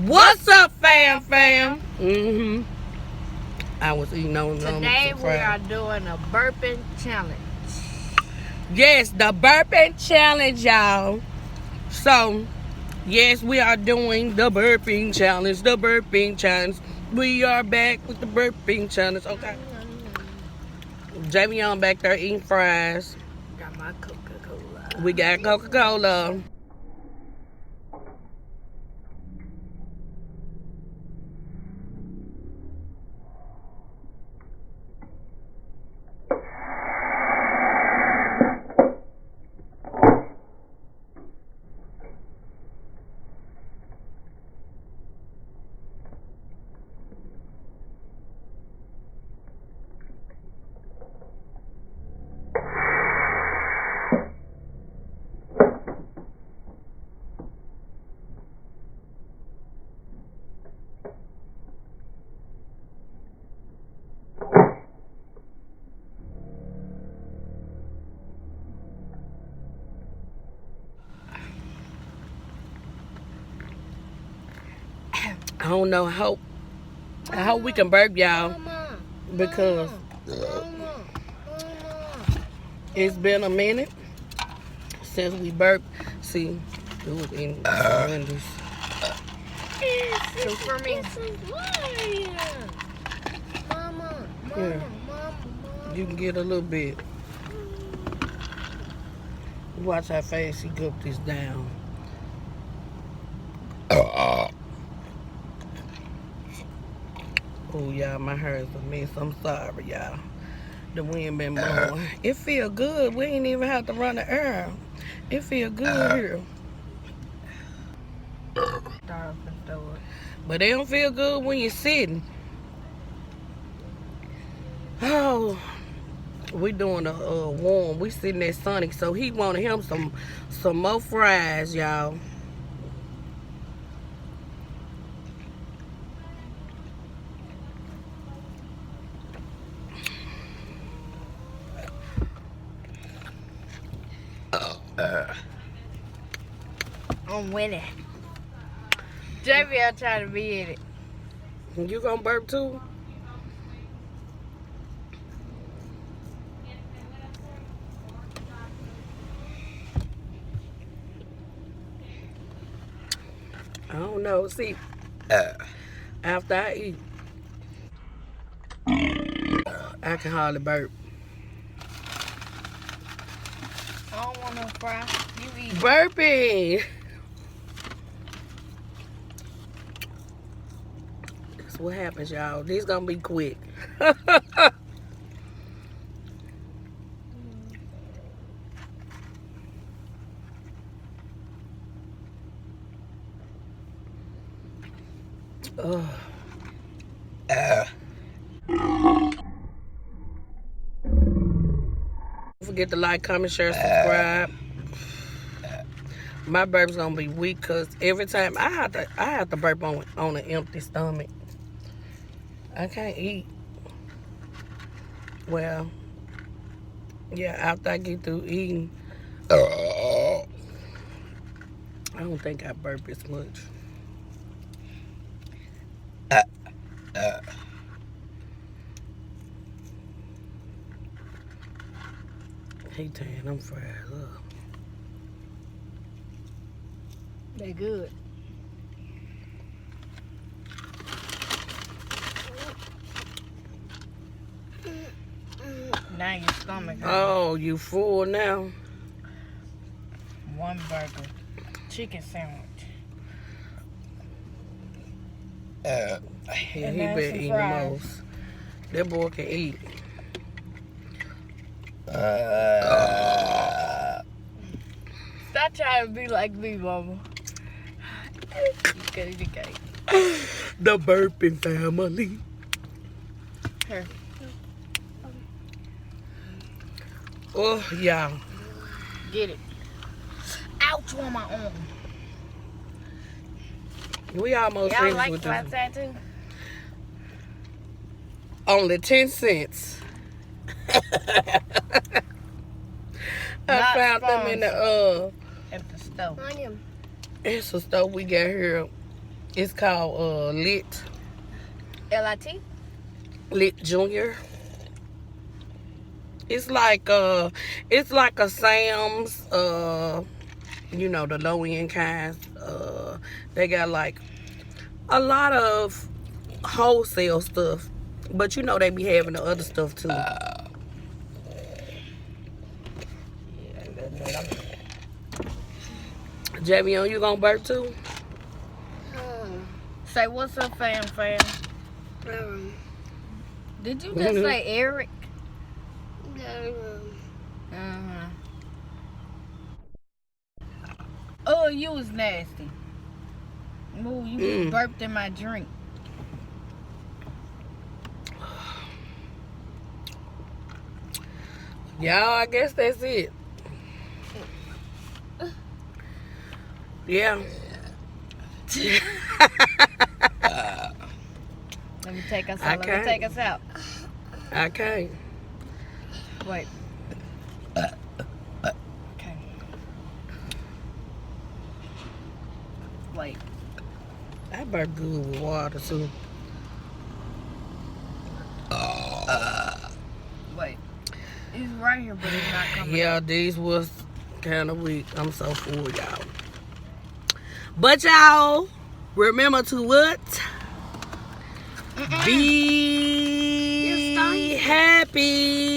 What's up, fam? I was eating on Today we are doing a burping challenge. Yes, the burping challenge, y'all. So, yes, we are doing the burping challenge. We are back with the burping challenge. Okay. Javion back there eating fries. Got my Coca-Cola. We got Coca-Cola. I don't know. I hope we can burp, y'all, because it's been a minute since we burped. See, it was in Wendy's. So for me, Yeah, you can get a little bit. Watch how fast she gulped this down. Oh, y'all, my hair is a mess. I'm sorry, y'all. The wind been blowing. It feel good. We ain't even have to run the air. It feel good here. But they don't feel good when you're sitting. Oh, we doing a warm. We sitting at Sonic, so he wanted him some more fries, y'all. I'm with it. JVL trying to be in it. You gonna burp too? I don't know. See, after I eat, I can hardly burp. I don't want no fry. You eat. Burping. That's what happens, y'all. This gonna be quick. Don't forget to like, comment, share, subscribe. My burp's gonna be weak because every time I have to burp on an empty stomach. I can't eat. Well, yeah, after I get through eating, I don't think I burp as much. He tearing them fries up. They good. Now your stomach. Oh, you full now? One burger, chicken sandwich. Yeah, he been eating the most. That boy can eat. Stop trying to be like me, mama. Okay. The burping family. Here. Oh, yeah. Get it. Ouch on my arm. We almost Y'all finished like with flat this. tattoo? Only 10 cents. I found them in the at the stove. it's a stove we got here It's called L-I-T? Lit Junior. It's like a Sam's, you know, the low end kinds. They got like a lot of wholesale stuff, but you know they be having the other stuff too. Javion, you gonna burp too? Say what's up, fam. Did you just say Eric? Oh, you was nasty. Ooh, you just burped in my drink. Y'all, I guess that's it. Yeah. Let me take us out. Let me take us out. Okay. Wait. Okay. Wait. I burp good with water too. Wait. It's right here, but it's not coming. Yeah, these was kind of weak. I'm so full, y'all. But y'all, remember to what? Be happy.